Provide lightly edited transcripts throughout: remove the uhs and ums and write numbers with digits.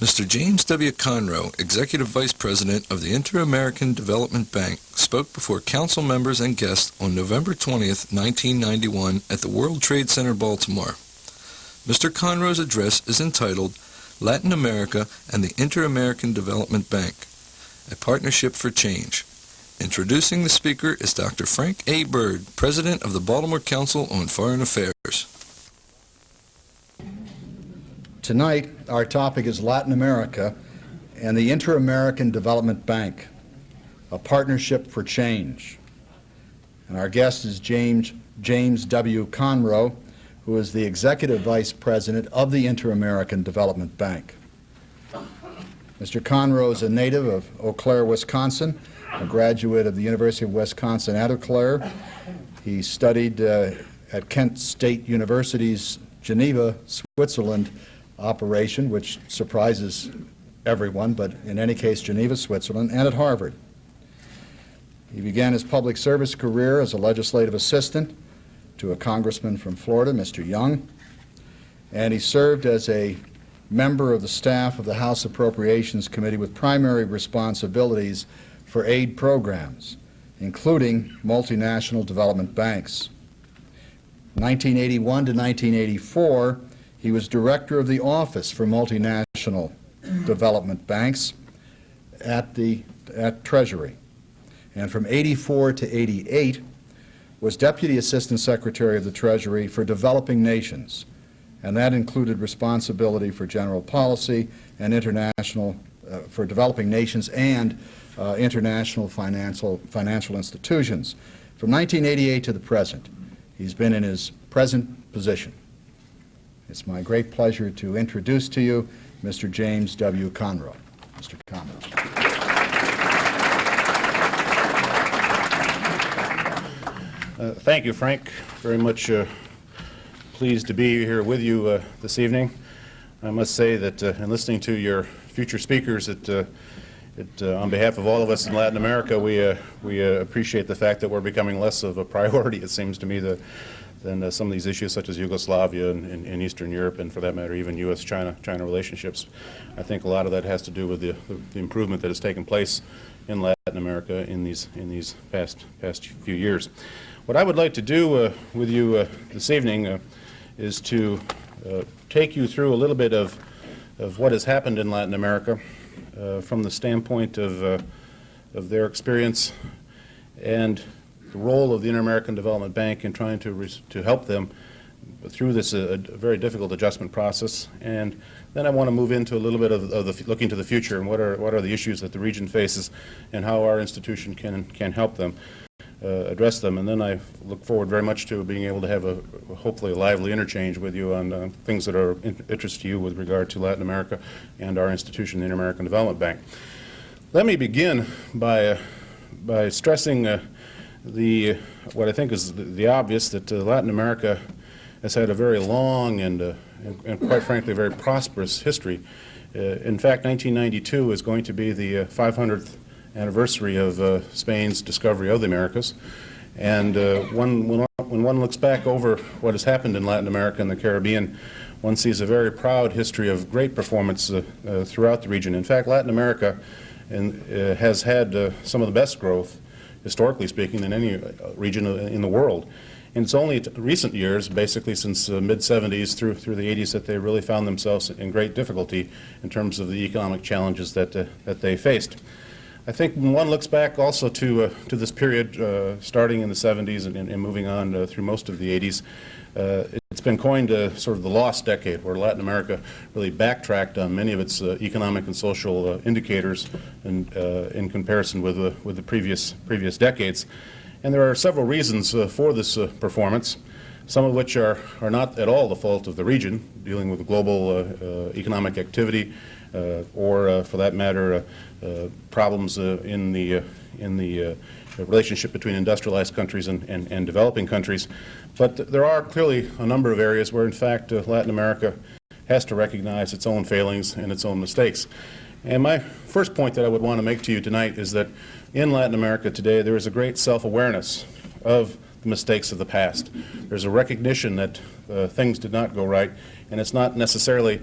Mr. James W. Conrow, Executive Vice President of the Inter-American Development Bank, spoke before council members and guests on November 20th, 1991 at the World Trade Center, Baltimore. Mr. Conrow's address is entitled Latin America and the Inter-American Development Bank, a Partnership for Change. Introducing the speaker is Dr. Frank A. Byrd, President of the Baltimore Council on Foreign Affairs. Tonight, our topic is Latin America and the Inter-American Development Bank, a Partnership for Change. And our guest is James W. Conrow, who is the Executive Vice President of the Inter-American Development Bank. Mr. Conrow is a native of Eau Claire, Wisconsin, a graduate of the University of Wisconsin at Eau Claire. He studied at Kent State University's Geneva, Switzerland operation, which surprises everyone, but in any case, Geneva, Switzerland, and at Harvard. He began his public service career as a legislative assistant to a congressman from Florida, Mr. Young, and he served as a member of the staff of the House Appropriations Committee with primary responsibilities for aid programs, including multinational development banks. 1981 to 1984, he was director of the Office for Multinational Development Banks at Treasury. And from 84 to 88, was Deputy Assistant Secretary of the Treasury for Developing Nations, and that included responsibility for general policy and international, for developing nations and international financial institutions. From 1988 to the present, he's been in his present position. It's my great pleasure to introduce to you Mr. James W. Conrow. Mr. Conrow. Thank you, Frank. Very much pleased to be here with you this evening. I must say that in listening to your future speakers, on behalf of all of us in Latin America, we appreciate the fact that we're becoming less of a priority, it seems to me, than some of these issues such as Yugoslavia and Eastern Europe, and for that matter even U.S.-China relationships. I think a lot of that has to do with the improvement that has taken place in Latin America in these past few years. What I would like to do with you this evening is to take you through a little bit of what has happened in Latin America from the standpoint of their experience and the role of the Inter-American Development Bank in trying to help them through this very difficult adjustment process. And then I want to move into a little bit of looking to the future and what are the issues that the region faces and how our institution can help them address them. And then I look forward very much to being able to have hopefully a lively interchange with you on things that are of interest to you with regard to Latin America and our institution, the Inter-American Development Bank. Let me begin by stressing what I think is the obvious, that Latin America has had a very long and quite frankly very prosperous history. In fact, 1992 is going to be the 500th anniversary of Spain's discovery of the Americas, and when one looks back over what has happened in Latin America and the Caribbean, one sees a very proud history of great performance throughout the region. In fact, Latin America has had some of the best growth, historically speaking, than any region in the world. And it's only recent years, basically since mid-70s through the 80s, that they really found themselves in great difficulty in terms of the economic challenges that they faced. I think when one looks back also to this period starting in the 70s and moving on through most of the 80s, it's been coined sort of the lost decade, where Latin America really backtracked on many of its economic and social indicators in comparison with the previous decades. And there are several reasons for this performance, some of which are not at all the fault of the region, dealing with global economic activity, or for that matter, problems in the relationship between industrialized countries and developing countries. But there are clearly a number of areas where, in fact, Latin America has to recognize its own failings and its own mistakes. And my first point that I would want to make to you tonight is that in Latin America today there is a great self-awareness of the mistakes of the past. There's a recognition that things did not go right, and it's not necessarily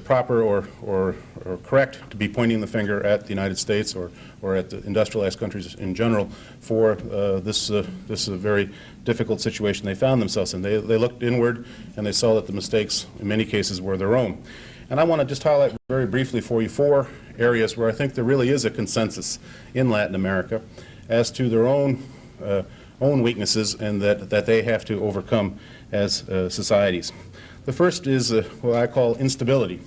proper or correct to be pointing the finger at the United States or at the industrialized countries in general for this very difficult situation they found themselves in. They looked inward and they saw that the mistakes in many cases were their own. And I want to just highlight very briefly for you 4 areas where I think there really is a consensus in Latin America as to their own weaknesses and that they have to overcome as societies. The first is what I call instability.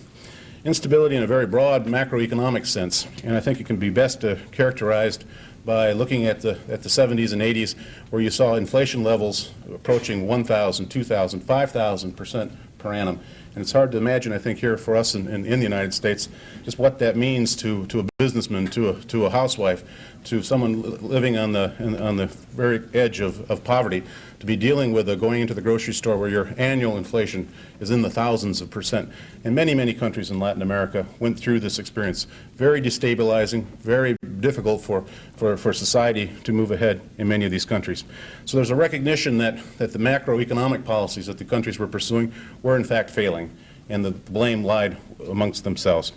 Instability in a very broad macroeconomic sense, and I think it can be best characterized by looking at the 70s and 80s, where you saw inflation levels approaching 1,000, 2,000, 5,000% per annum. And it's hard to imagine, I think, here for us in the United States, just what that means to a businessman, to a housewife, to someone living on the very edge of poverty, to be dealing with going into the grocery store where your annual inflation is in the thousands of percent. And many, many countries in Latin America went through this experience. Very destabilizing, very difficult for society to move ahead in many of these countries. So there's a recognition that the macroeconomic policies that the countries were pursuing were in fact failing, and the blame lied amongst themselves.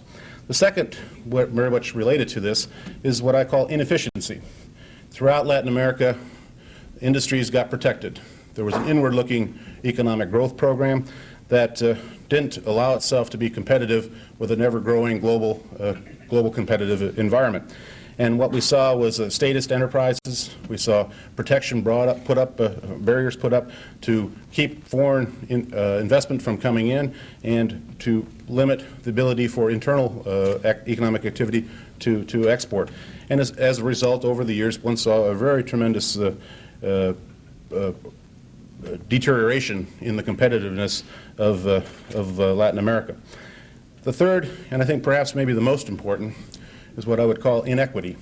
The second, very much related to this, is what I call inefficiency. Throughout Latin America, industries got protected. There was an inward-looking economic growth program that didn't allow itself to be competitive with an ever-growing global competitive environment. And what we saw was statist enterprises. We saw protection barriers put up to keep foreign investment from coming in and to limit the ability for internal economic activity to export. And as a result, over the years, one saw a very tremendous deterioration in the competitiveness of Latin America. The third, and I think perhaps maybe the most important, is what I would call inequity.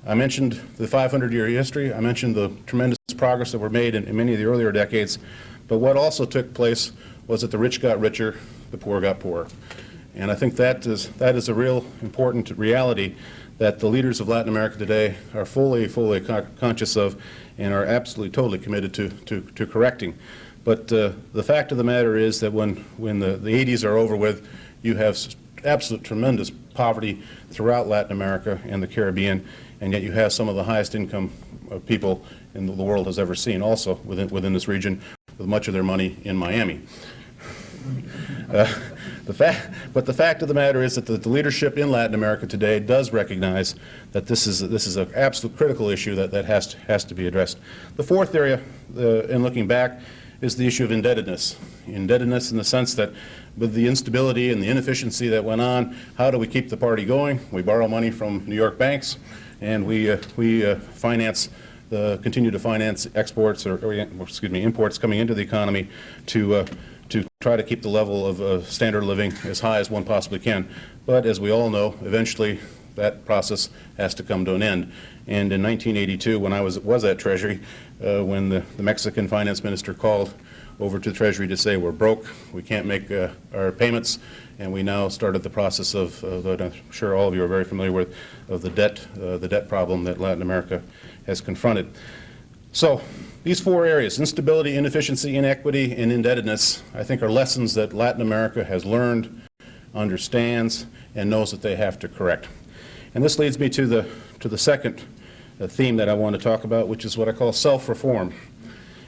I mentioned the 500-year history. I mentioned the tremendous progress that were made in many of the earlier decades. But what also took place was that the rich got richer, the poor got poorer. And I think that is a real important reality that the leaders of Latin America today are fully conscious of and are absolutely, totally committed to correcting. But the fact of the matter is that when the 80s are over with, you have absolute tremendous poverty throughout Latin America and the Caribbean, and yet you have some of the highest income people in the world has ever seen also within this region, with much of their money in Miami. But the fact of the matter is that the leadership in Latin America today does recognize that this is an absolute critical issue that has to be addressed. The fourth area, in looking back, is the issue of indebtedness. Indebtedness in the sense that with the instability and the inefficiency that went on, how do we keep the party going? We borrow money from New York banks, and we continue to finance exports imports coming into the economy to try to keep the level of standard of living as high as one possibly can. But as we all know, eventually that process has to come to an end. And in 1982, when I was at Treasury, when the Mexican finance minister called over to Treasury to say we're broke, we can't make our payments, and we now started the process of I'm sure all of you are very familiar with, of the debt problem that Latin America has confronted. So these 4 areas, instability, inefficiency, inequity, and indebtedness, I think are lessons that Latin America has learned, understands, and knows that they have to correct. And this leads me to the second theme that I want to talk about, which is what I call self-reform.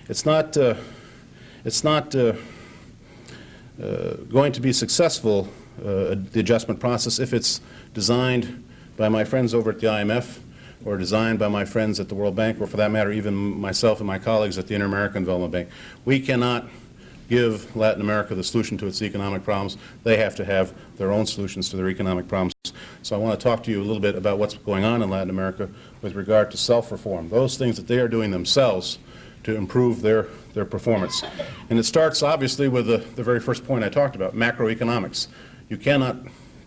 It's not going to be successful, the adjustment process, if it's designed by my friends over at the IMF or designed by my friends at the World Bank, or for that matter, even myself and my colleagues at the Inter-American Development Bank. We cannot give Latin America the solution to its economic problems. They have to have their own solutions to their economic problems. So I want to talk to you a little bit about what's going on in Latin America with regard to self-reform, those things that they are doing themselves to improve their performance. And it starts, obviously, with the very first point I talked about, macroeconomics. You cannot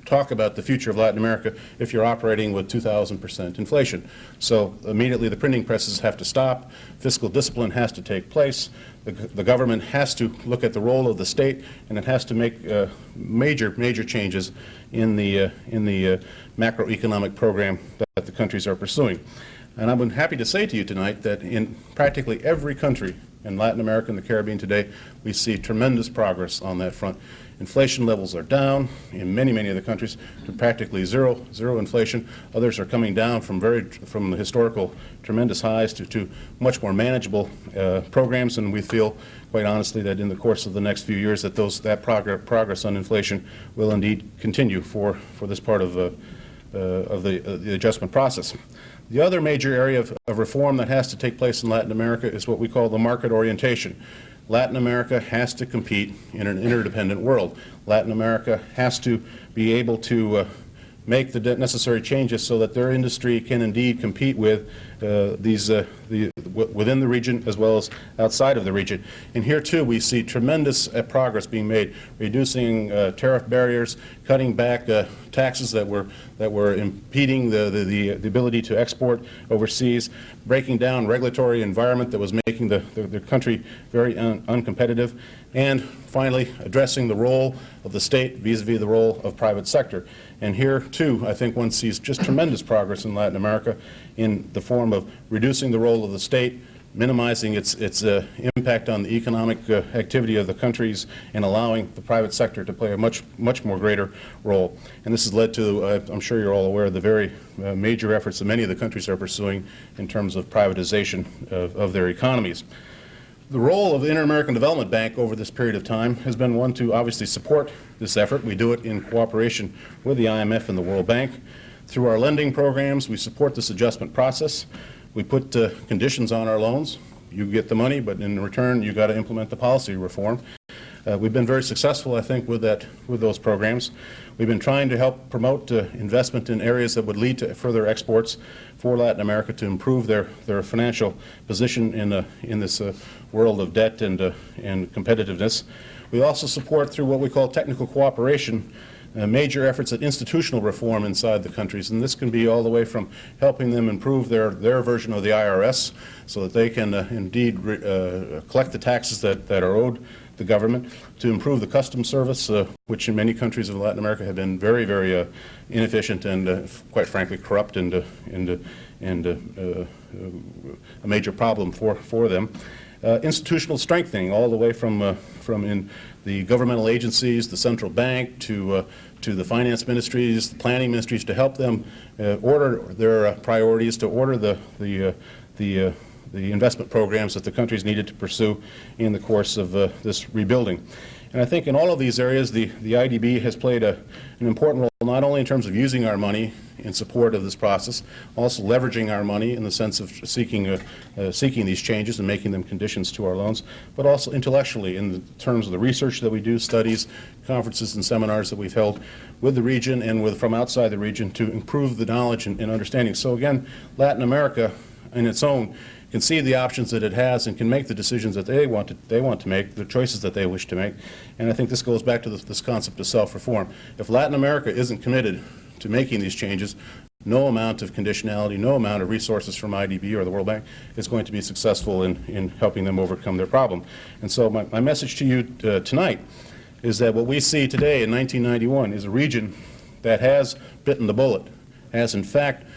talk about the future of Latin America if you're operating with 2,000% inflation. So immediately the printing presses have to stop, fiscal discipline has to take place, the government has to look at the role of the state, and it has to make major changes in the macroeconomic program that the countries are pursuing. And I'm happy to say to you tonight that in practically every country in Latin America and the Caribbean today, we see tremendous progress on that front. Inflation levels are down in many, many of the countries to practically zero inflation. Others are coming down from the historical tremendous highs to much more manageable programs, and we feel, quite honestly, that in the course of the next few years that progress on inflation will indeed continue for this part of the adjustment process. The other major area of reform that has to take place in Latin America is what we call the market orientation. Latin America has to compete in an interdependent world. Latin America has to be able to make the necessary changes so that their industry can indeed compete with within the region as well as outside of the region. And here too we see tremendous progress being made, reducing tariff barriers, cutting back taxes that were impeding the ability to export overseas, breaking down regulatory environment that was making the country very uncompetitive, and finally addressing the role of the state vis-a-vis the role of private sector. And here too I think one sees just tremendous progress in Latin America in the form of reducing the role of the state, minimizing its impact on the economic activity of the countries, and allowing the private sector to play a much more greater role. And this has led to, I'm sure you're all aware, of the very major efforts that many of the countries are pursuing in terms of privatization of their economies. The role of the Inter-American Development Bank over this period of time has been one to obviously support this effort. We do it in cooperation with the IMF and the World Bank. Through our lending programs, we support this adjustment process. We put conditions on our loans. You get the money, but in return, you got to implement the policy reform. We've been very successful, I think, with those programs. We've been trying to help promote investment in areas that would lead to further exports for Latin America to improve their financial position in this world of debt and competitiveness. We also support, through what we call technical cooperation, major efforts at institutional reform inside the countries, and this can be all the way from helping them improve their version of the IRS so that they can indeed collect the taxes that are owed the government, to improve the customs service, which in many countries of Latin America have been very, very inefficient and quite frankly corrupt and a major problem for them. Institutional strengthening all the way from in the governmental agencies, the central bank, to the finance ministries, the planning ministries, to help them order their priorities, to order the investment programs that the countries needed to pursue in the course of this rebuilding. And I think in all of these areas, the IDB has played an important role, not only in terms of using our money in support of this process, also leveraging our money in the sense of seeking these changes and making them conditions to our loans, but also intellectually in the terms of the research that we do, studies, conferences and seminars that we've held with the region and from outside the region to improve the knowledge and understanding. So again, Latin America in its own can see the options that it has and can make the decisions that they want to make, the choices that they wish to make. And I think this goes back to this concept of self-reform. If Latin America isn't committed to making these changes, no amount of conditionality, no amount of resources from IDB or the World Bank is going to be successful in helping them overcome their problem. And so my message to you tonight is that what we see today in 1991 is a region that has bitten the bullet, has in fact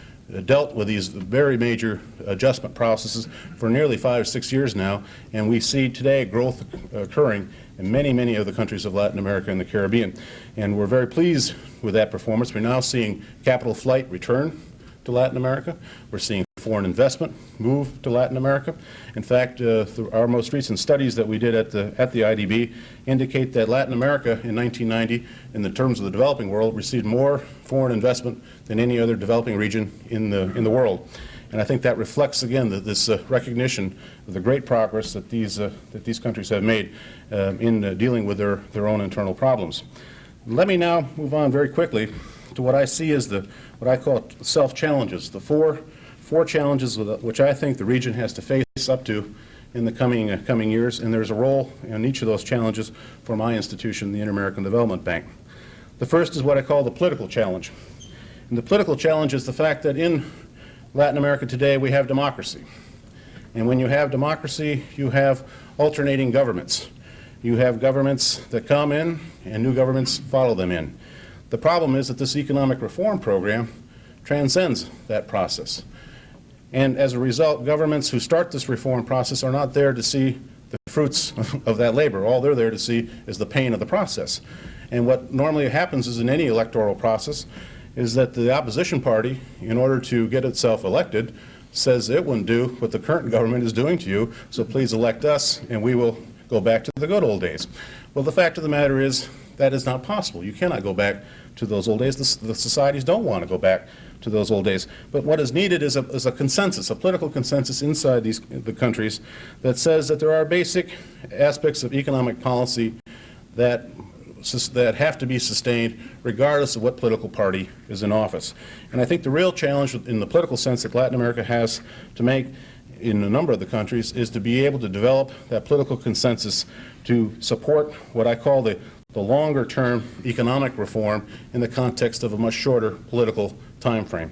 dealt with these very major adjustment processes for nearly 5 or 6 years now, and we see today growth occurring in many, many of the countries of Latin America and the Caribbean. And we're very pleased with that performance. We're now seeing capital flight return to Latin America. We're seeing foreign investment move to Latin America. In fact, our most recent studies that we did at the IDB indicate that Latin America in 1990, in the terms of the developing world, received more foreign investment than any other developing region in the world. And I think that reflects, again, this recognition of the great progress that these countries have made in dealing with their own internal problems. Let me now move on very quickly to what I see as what I call self-challenges, the four challenges which I think the region has to face up to in the coming years, and there's a role in each of those challenges for my institution, the Inter-American Development Bank. The first is what I call the political challenge. And the political challenge is the fact that in Latin America today we have democracy. And when you have democracy, you have alternating governments. You have governments that come in and new governments follow them in. The problem is that this economic reform program transcends that process. And as a result, governments who start this reform process are not there to see the fruits of that labor. All they're there to see is the pain of the process. And what normally happens is in any electoral process is that the opposition party, in order to get itself elected, says it wouldn't do what the current government is doing to you, so please elect us and we will go back to the good old days. Well, the fact of the matter is that is not possible. You cannot go back to those old days. The societies don't want to go back to those old days. But what is needed is a consensus, a political consensus inside the countries that says that there are basic aspects of economic policy that have to be sustained regardless of what political party is in office. And I think the real challenge in the political sense that Latin America has to make in a number of the countries is to be able to develop that political consensus to support what I call the longer-term economic reform in the context of a much shorter political time frame.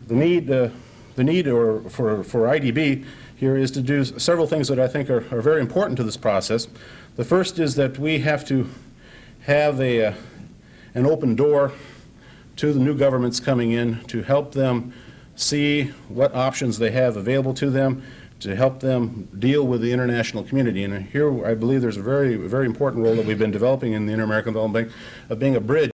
The need for IDB here is to do several things that I think are very important to this process. The first is that we have to have an open door to the new governments coming in to help them see what options they have available to them, to help them deal with the international community. And here I believe there's a very, very important role that we've been developing in the Inter-American Development Bank of being a bridge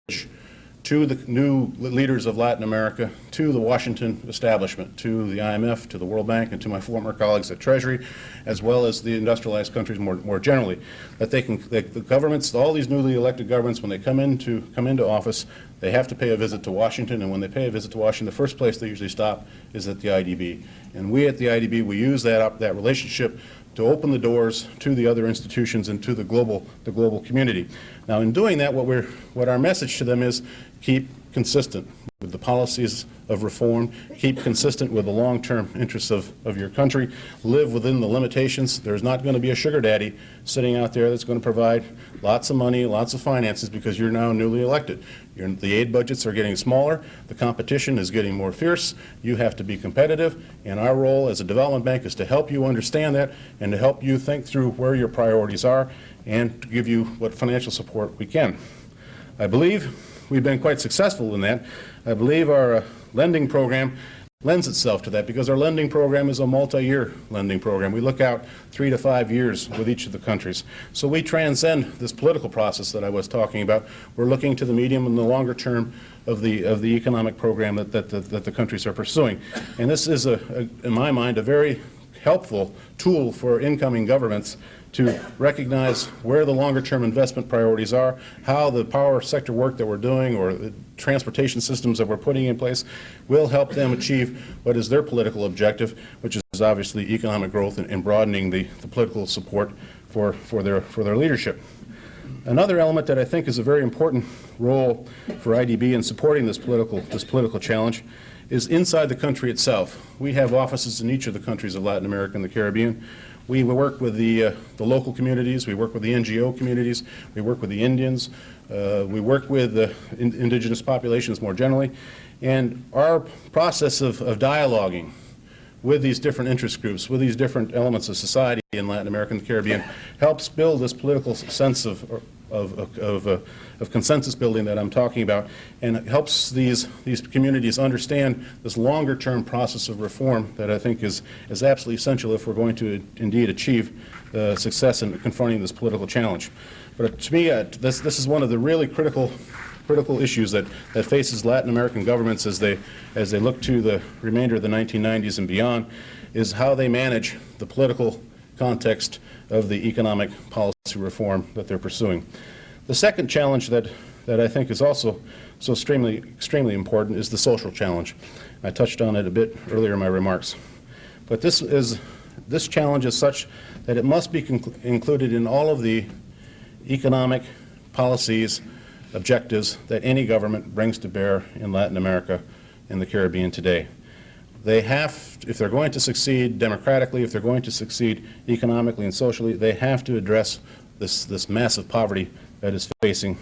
to the new leaders of Latin America, to the Washington establishment, to the IMF, to the World Bank, and to my former colleagues at Treasury, as well as the industrialized countries more generally, that the governments, all these newly elected governments, when they come into office, they have to pay a visit to Washington, and when they pay a visit to Washington, the first place they usually stop is at the IDB. And we at the IDB, we use that relationship to open the doors to the other institutions and to the global community. Now, in doing that, what our message to them is keep consistent with the policies of reform, keep consistent with the long-term interests of your country, live within the limitations. There's not going to be a sugar daddy sitting out there that's going to provide lots of money, lots of finances because you're now newly elected. The aid budgets are getting smaller, the competition is getting more fierce, you have to be competitive, and our role as a development bank is to help you understand that and to help you think through where your priorities are and to give you what financial support we can. I believe we've been quite successful in that. I believe our lending program lends itself to that because our lending program is a multi-year lending program. We look out 3 to 5 years with each of the countries. So we transcend this political process that I was talking about. We're looking to the medium and the longer term of the economic program that the countries are pursuing. And this is, in my mind, a very helpful tool for incoming governments to recognize where the longer-term investment priorities are, how the power sector work that we're doing or the transportation systems that we're putting in place will help them achieve what is their political objective, which is obviously economic growth and broadening the political support for their leadership. Another element that I think is a very important role for IDB in supporting this political challenge is inside the country itself. We have offices in each of the countries of Latin America and the Caribbean. We work with the local communities, we work with the NGO communities, we work with the Indians, we work with the indigenous populations more generally, and our process of dialoguing with these different interest groups, with these different elements of society in Latin America and the Caribbean helps build this political sense of consensus building that I'm talking about, and it helps these communities understand this longer-term process of reform that I think is absolutely essential if we're going to indeed achieve success in confronting this political challenge. But to me, this is one of the really critical issues that faces Latin American governments as they look to the remainder of the 1990s and beyond, is how they manage the political context of the economic policy reform that they're pursuing. The second challenge that I think is also so extremely important is the social challenge. I touched on it a bit earlier in my remarks. But this challenge is such that it must be included in all of the economic policies, objectives that any government brings to bear in Latin America and the Caribbean today. They have, if they're going to succeed democratically, if they're going to succeed economically and socially, they have to address this massive poverty that is facing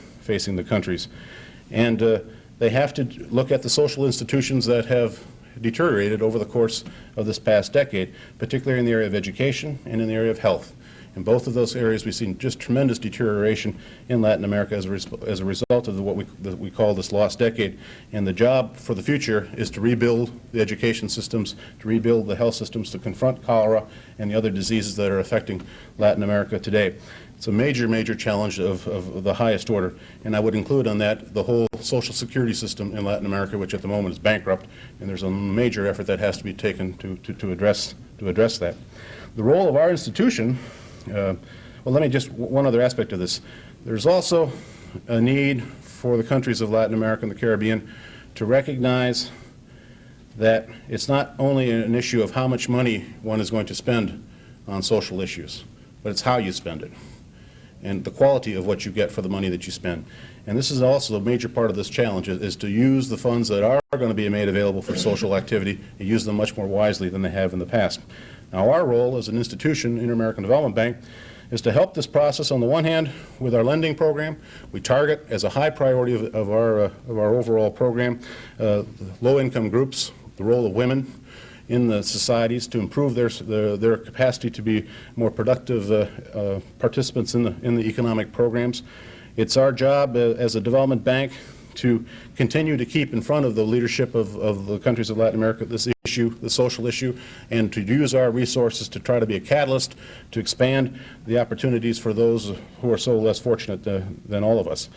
the countries. And they have to look at the social institutions that have deteriorated over the course of this past decade, particularly in the area of education and in the area of health. In both of those areas, we've seen just tremendous deterioration in Latin America as a result of what we call this lost decade. And the job for the future is to rebuild the education systems, to rebuild the health systems, to confront cholera and the other diseases that are affecting Latin America today. It's a major, major challenge of the highest order, and I would include on that the whole social security system in Latin America, which at the moment is bankrupt, and there's a major effort that has to be taken to address that. The role of our institution, well, let me just, one other aspect of this. There's also a need for the countries of Latin America and the Caribbean to recognize that it's not only an issue of how much money one is going to spend on social issues, but it's how you spend it and the quality of what you get for the money that you spend. And this is also a major part of this challenge, is to use the funds that are going to be made available for social activity and use them much more wisely than they have in the past. Now, our role as an institution, Inter-American Development Bank, is to help this process on the one hand with our lending program. We target as a high priority of our overall program low-income groups, the role of women in the societies to improve their capacity to be more productive participants in the economic programs. It's our job as a development bank to continue to keep in front of the leadership of the countries of Latin America this issue, the social issue, and to use our resources to try to be a catalyst to expand the opportunities for those who are so less fortunate than all of us.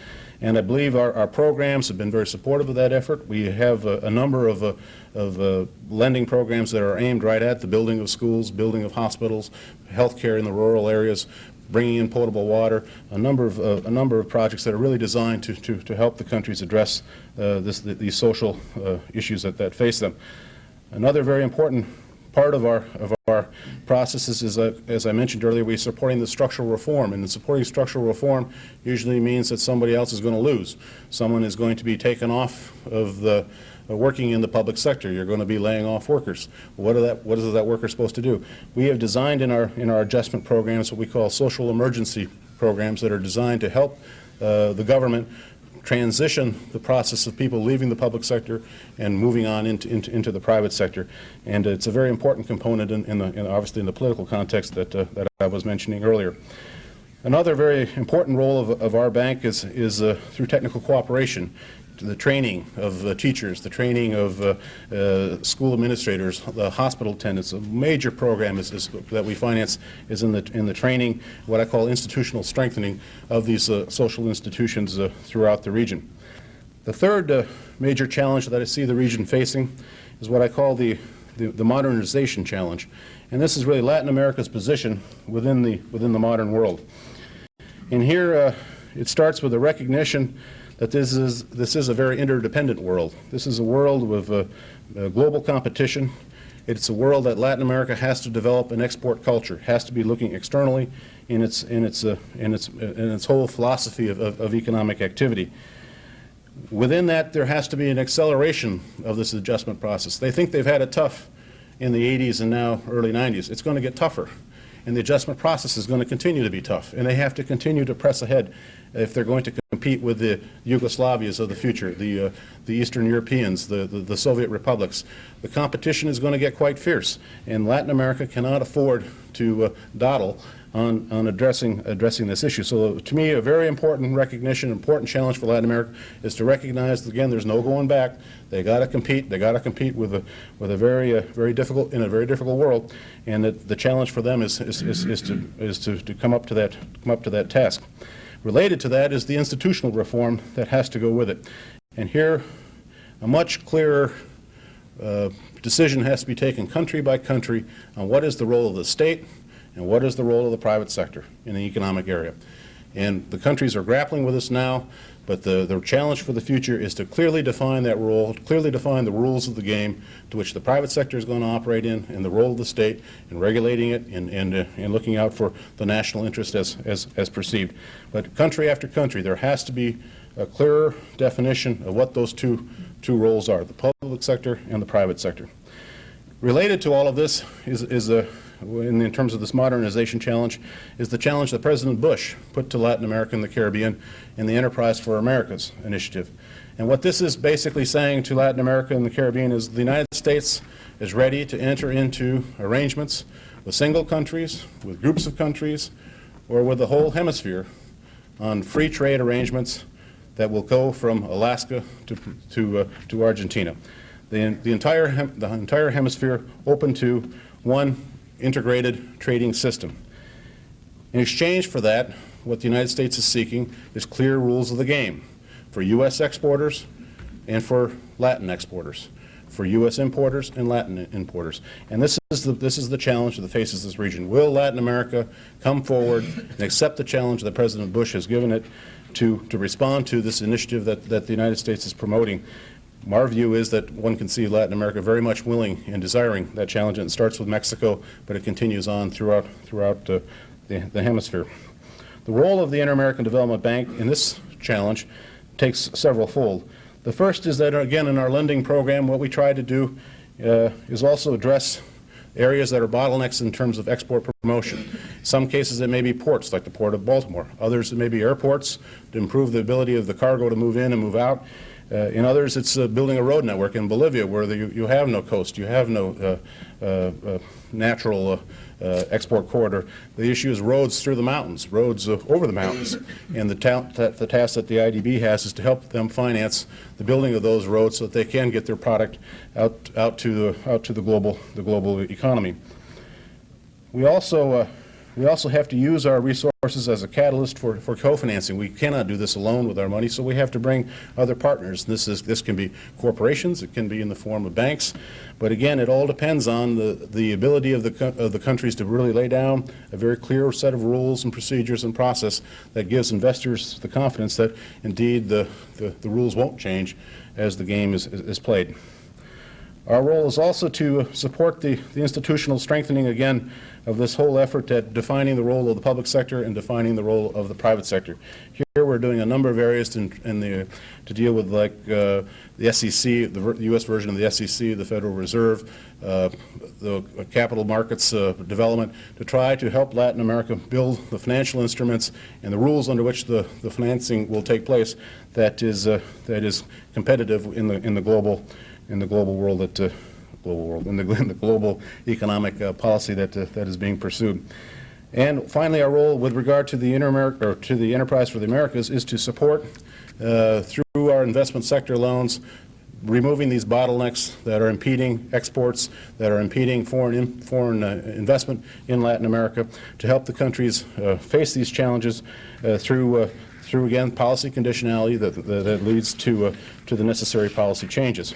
And I believe our programs have been very supportive of that effort. We have a number of lending programs that are aimed right at the building of schools, building of hospitals, healthcare in the rural areas, bringing in potable water, a number of projects that are really designed to help the countries address these social issues that face them. Another very important part of our processes is, as I mentioned earlier, we're supporting the structural reform, and supporting structural reform usually means that somebody else is going to lose. Someone is going to be taken off of the working in the public sector. You're going to be laying off workers. What is that worker supposed to do? We have designed in our adjustment programs what we call social emergency programs that are designed to help the government transition the process of people leaving the public sector and moving on into the private sector. And it's a very important component obviously in the political context that I was mentioning earlier. Another very important role of our bank is through technical cooperation. The training of teachers, the training of school administrators, the hospital attendants. A major program that we finance is in the training, what I call institutional strengthening of these social institutions throughout the region. The third major challenge that I see the region facing is what I call the modernization challenge, and this is really Latin America's position within the modern world. And here it starts with a recognition that this is a very interdependent world. This is a world with global competition. It's a world that Latin America has to develop an export culture, has to be looking externally in its whole philosophy of economic activity. Within that, there has to be an acceleration of this adjustment process. They think they've had it tough in the 80s and now early 90s. It's going to get tougher. And the adjustment process is going to continue to be tough. And they have to continue to press ahead if they're going to compete with the Yugoslavias of the future, the Eastern Europeans, the Soviet republics. The competition is going to get quite fierce. And Latin America cannot afford to dawdle on addressing this issue. So to me, a very important recognition, important challenge for Latin America is to recognize that, again, there's no going back. They got to compete. They got to compete with a very difficult world, and that the challenge for them is to come up to that task. Related to that is the institutional reform that has to go with it, and here a much clearer decision has to be taken country by country on what is the role of the state and what is the role of the private sector in the economic area. And the countries are grappling with this now, but the challenge for the future is to clearly define that role, clearly define the rules of the game to which the private sector is going to operate in, and the role of the state in regulating it and looking out for the national interest as perceived. But country after country, there has to be a clearer definition of what those two roles are, the public sector and the private sector. Related to all of this in terms of this modernization challenge, is the challenge that President Bush put to Latin America and the Caribbean in the Enterprise for Americas initiative. And what this is basically saying to Latin America and the Caribbean is the United States is ready to enter into arrangements with single countries, with groups of countries, or with the whole hemisphere on free trade arrangements that will go from Alaska to Argentina. The entire hemisphere open to one integrated trading system. In exchange for that, what the United States is seeking is clear rules of the game for U.S. exporters and for Latin exporters, for U.S. importers and Latin importers. And this is the challenge that faces this region. Will Latin America come forward and accept the challenge that President Bush has given it to respond to this initiative that the United States is promoting? Our view is that one can see Latin America very much willing and desiring that challenge, and it starts with Mexico, but it continues on throughout the hemisphere. The role of the Inter-American Development Bank in this challenge takes several fold. The first is that, again, in our lending program, what we try to do is also address areas that are bottlenecks in terms of export promotion. In some cases, it may be ports, like the Port of Baltimore. Others, it may be airports to improve the ability of the cargo to move in and move out. In others, it's building a road network in Bolivia where you have no coast, you have no natural export corridor. The issue is roads through the mountains, roads over the mountains. And the task that the IDB has is to help them finance the building of those roads so that they can get their product out to the global economy. We also have to use our resources as a catalyst for co-financing. We cannot do this alone with our money, so we have to bring other partners. This can be corporations, it can be in the form of banks, but again, it all depends on the ability of the countries to really lay down a very clear set of rules and procedures and process that gives investors the confidence that indeed the rules won't change as the game is played. Our role is also to support the institutional strengthening, again, of this whole effort at defining the role of the public sector and defining the role of the private sector. Here we're doing a number of areas to deal with, like the SEC, the U.S. version of the SEC, the Federal Reserve, the capital markets development, to try to help Latin America build the financial instruments and the rules under which the financing will take place that is competitive in the global world in the global economic policy that is being pursued. And finally, our role with regard to the Enterprise for the Americas is to support through our investment sector loans, removing these bottlenecks that are impeding exports, that are impeding foreign investment in Latin America, to help the countries face these challenges through again policy conditionality that leads to the necessary policy changes.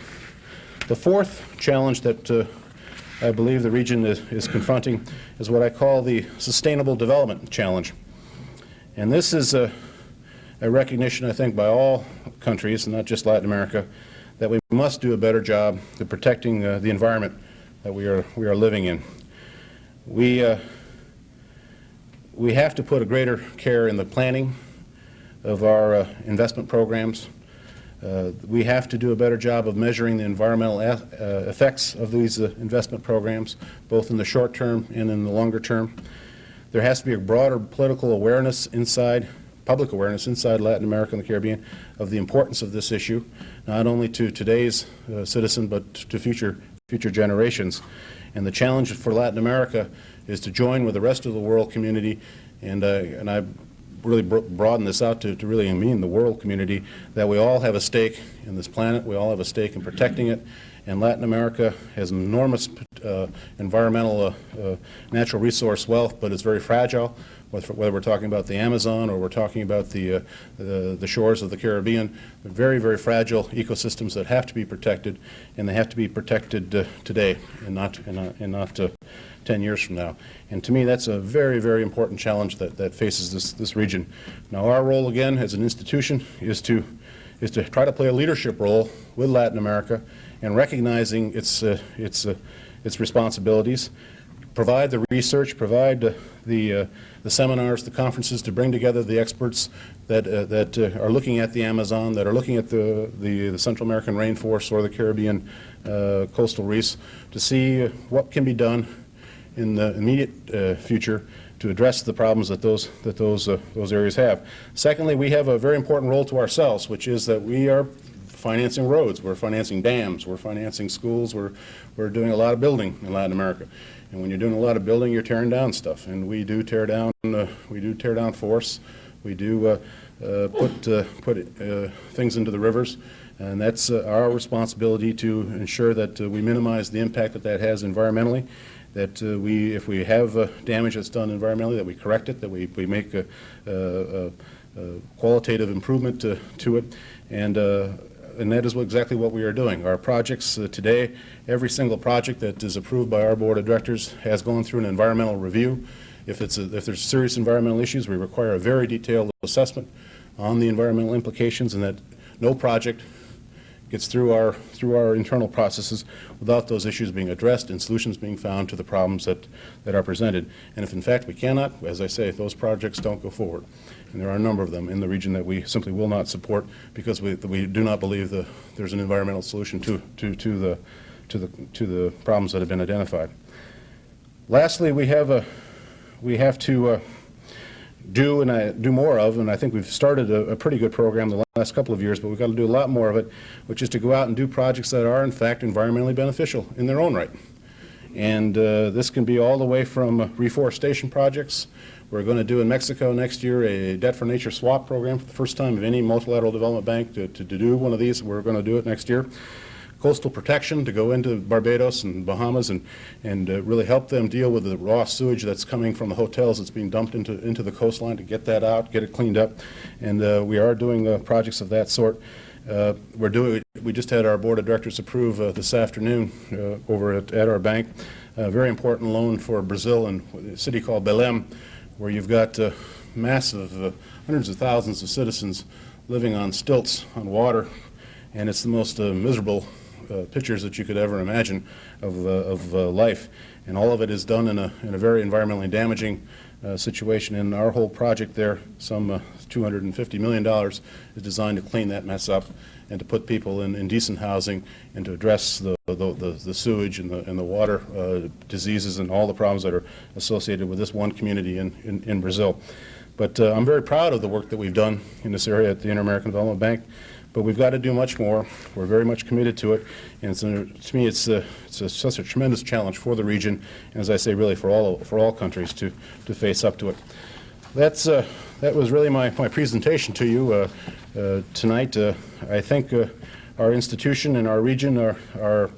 The fourth challenge that I believe the region is confronting is what I call the sustainable development challenge. And this is a recognition, I think, by all countries, and not just Latin America, that we must do a better job of protecting the environment that we are living in. We have to put a greater care in the planning of our investment programs. We have to do a better job of measuring the environmental effects of these investment programs, both in the short term and in the longer term. There has to be a broader political awareness public awareness inside Latin America and the Caribbean of the importance of this issue, not only to today's citizen, but to future generations. And the challenge for Latin America is to join with the rest of the world community, and I really broaden this out to really mean the world community, that we all have a stake in this planet, we all have a stake in protecting it, and Latin America has enormous environmental natural resource wealth, but it's very fragile, whether we're talking about the Amazon or we're talking about the shores of the Caribbean. They're very, very fragile ecosystems that have to be protected, and they have to be protected today and not 10 years from now. And to me, that's a very, very important challenge that faces this region. Now, our role, again, as an institution is to try to play a leadership role with Latin America and recognizing its responsibilities, provide the research, provide the seminars, the conferences to bring together the experts that are looking at the Amazon, that are looking at the Central American rainforest or the Caribbean coastal reefs, to see what can be done in the immediate future to address the problems that those areas have. Secondly, we have a very important role to ourselves, which is that we are financing roads, we're financing dams, we're financing schools, we're doing a lot of building in Latin America. And when you're doing a lot of building, you're tearing down stuff. And we do tear down force. We do put things into the rivers. And that's our responsibility to ensure that we minimize the impact that has environmentally, that if we have damage that's done environmentally, that we correct it, that we make a qualitative improvement to it. And that is exactly what we are doing. Our projects today, every single project that is approved by our board of directors has gone through an environmental review. If there's serious environmental issues, we require a very detailed assessment on the environmental implications, and that no project gets through our internal processes without those issues being addressed and solutions being found to the problems that are presented. And if in fact we cannot, as I say, those projects don't go forward. And there are a number of them in the region that we simply will not support because we do not believe there's an environmental solution to the problems that have been identified. Lastly, we have to do more of, and I think we've started a pretty good program the last couple of years, but we've got to do a lot more of it, which is to go out and do projects that are in fact environmentally beneficial in their own right. And this can be all the way from reforestation projects. We're going to do in Mexico next year a debt for nature swap program for the first time of any multilateral development bank to do one of these. We're going to do it next year. Coastal protection, to go into Barbados and Bahamas and really help them deal with the raw sewage that's coming from the hotels that's being dumped into the coastline, to get that out, get it cleaned up. And we are doing projects of that sort. We just had our board of directors approve this afternoon over at our bank a very important loan for Brazil and a city called Belém, where you've got massive hundreds of thousands of citizens living on stilts on water, and it's the most miserable pictures that you could ever imagine of life, and all of it is done in a very environmentally damaging situation. And our whole project there, some $250 million, is designed to clean that mess up and to put people in decent housing and to address the sewage and the water diseases and all the problems that are associated with this one community in Brazil. But I'm very proud of the work that we've done in this area at the Inter-American Development Bank. But we've got to do much more. We're very much committed to it, and to me, it's such a tremendous challenge for the region, and as I say, really for all countries to face up to it. That was really my presentation to you tonight. I think our institution and our region are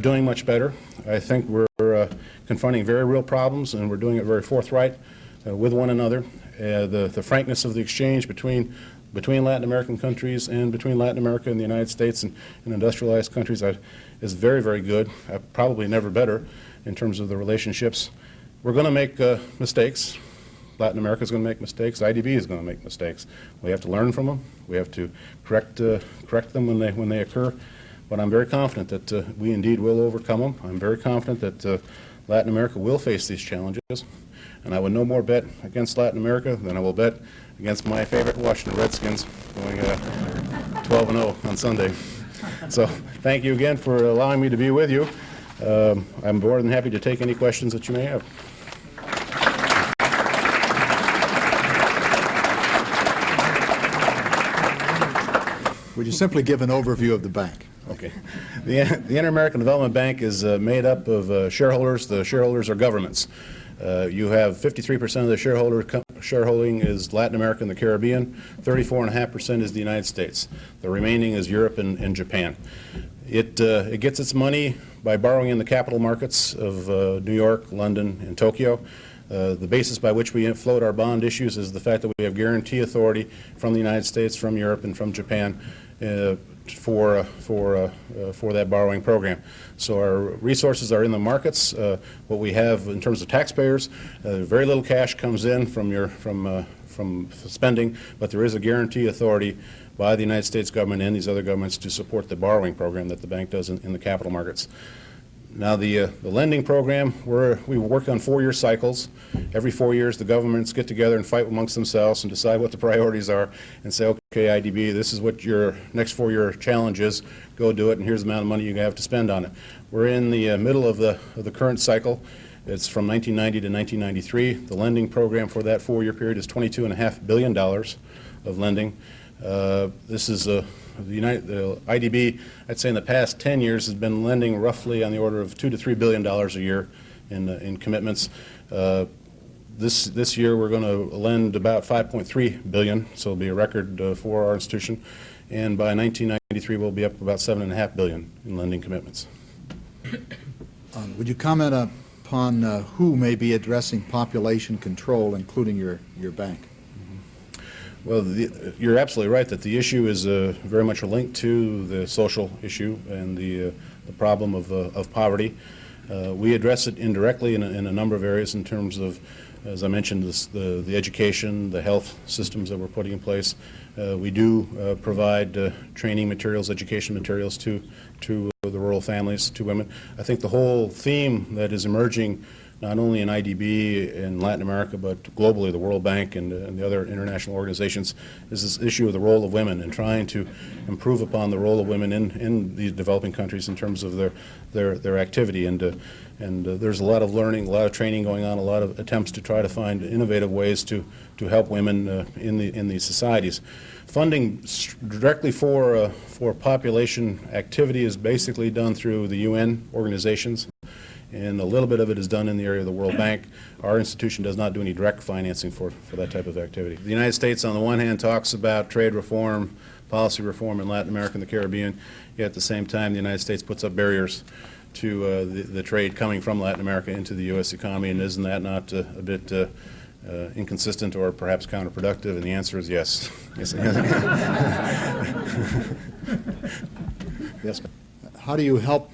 doing much better. I think we're confronting very real problems, and we're doing it very forthright with one another. The frankness of the exchange between Latin American countries and between Latin America and the United States and industrialized countries is very, very good, probably never better in terms of the relationships. We're going to make mistakes. Latin America is going to make mistakes. IDB is going to make mistakes. We have to learn from them. We have to correct them when they occur. But I'm very confident that we indeed will overcome them. I'm very confident that Latin America will face these challenges. And I would no more bet against Latin America than I will bet against my favorite Washington Redskins going 12-0 on Sunday. So thank you again for allowing me to be with you. I'm more than happy to take any questions that you may have. Would you simply give an overview of the bank? Okay. The Inter-American Development Bank is made up of shareholders. The shareholders are governments. You have 53% of the shareholding is Latin America and the Caribbean, 34.5% is the United States. The remaining is Europe and Japan. It gets its money by borrowing in the capital markets of New York, London, and Tokyo. The basis by which we float our bond issues is the fact that we have guarantee authority from the United States, from Europe, and from Japan for that borrowing program. So our resources are in the markets. What we have in terms of taxpayers, very little cash comes in from spending, but there is a guarantee authority by the United States government and these other governments to support the borrowing program that the bank does in the capital markets. Now the lending program, we work on 4-year cycles. Every 4 years the governments get together and fight amongst themselves and decide what the priorities are and say, okay, IDB, this is what your next 4-year challenge is. Go do it, and here's the amount of money you have to spend on it. We're in the middle of the current cycle. It's from 1990 to 1993. The lending program for that 4-year period is $22.5 billion of lending. This is the IDB, I'd say in the past 10 years, has been lending roughly on the order of $2 to $3 billion a year in commitments. This year we're going to lend about $5.3 billion, so it'll be a record for our institution. And by 1993 we'll be up about $7.5 billion in lending commitments. Would you comment upon who may be addressing population control, including your bank? Well, you're absolutely right that the issue is very much linked to the social issue and the problem of poverty. We address it indirectly in a number of areas in terms of, as I mentioned, the education, the health systems that we're putting in place. We do provide training materials, education materials to the rural families, to women. I think the whole theme that is emerging not only in IDB in Latin America, but globally, the World Bank and the other international organizations, is this issue of the role of women and trying to improve upon the role of women in the developing countries in terms of their activity. And there's a lot of learning, a lot of training going on, a lot of attempts to try to find innovative ways to help women in these societies. Funding directly for population activity is basically done through the UN organizations, and a little bit of it is done in the area of the World Bank. Our institution does not do any direct financing for that type of activity. The United States, on the one hand, talks about trade reform, policy reform in Latin America and the Caribbean, yet at the same time the United States puts up barriers to the trade coming from Latin America into the U.S. economy, and isn't that not a bit inconsistent or perhaps counterproductive? And the answer is yes. Yes. How do you help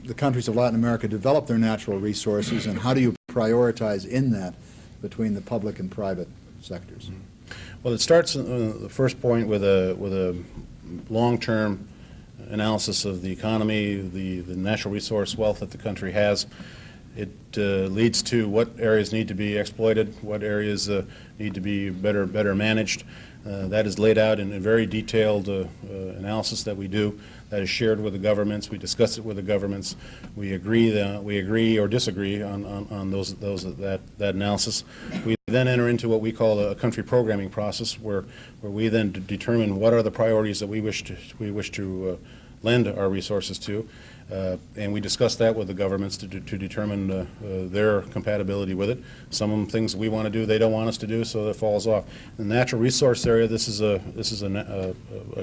the countries of Latin America develop their natural resources, and how do you prioritize in that between the public and private sectors? Well, it starts the first point with a long-term analysis of the economy, the natural resource wealth that the country has. It leads to what areas need to be exploited, what areas need to be better managed. That is laid out in a very detailed analysis that we do. That is shared with the governments. We discuss it with the governments. We agree or disagree on that analysis. We then enter into what we call a country programming process, where we then determine what are the priorities that we wish to lend our resources to. And we discuss that with the governments to determine their compatibility with it. Some things we want to do, they don't want us to do, so that falls off. In the natural resource area, this is a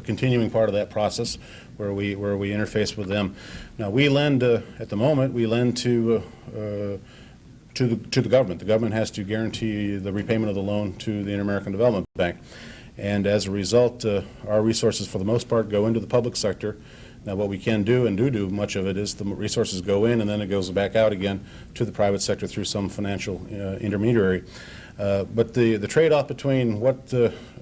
continuing part of that process where we interface with them. Now we lend at the moment. We lend to the government. The government has to guarantee the repayment of the loan to the Inter-American Development Bank, and as a result, our resources for the most part go into the public sector. Now, what we can do, and do much of it, is the resources go in and then it goes back out again to the private sector through some financial intermediary. But the trade-off between what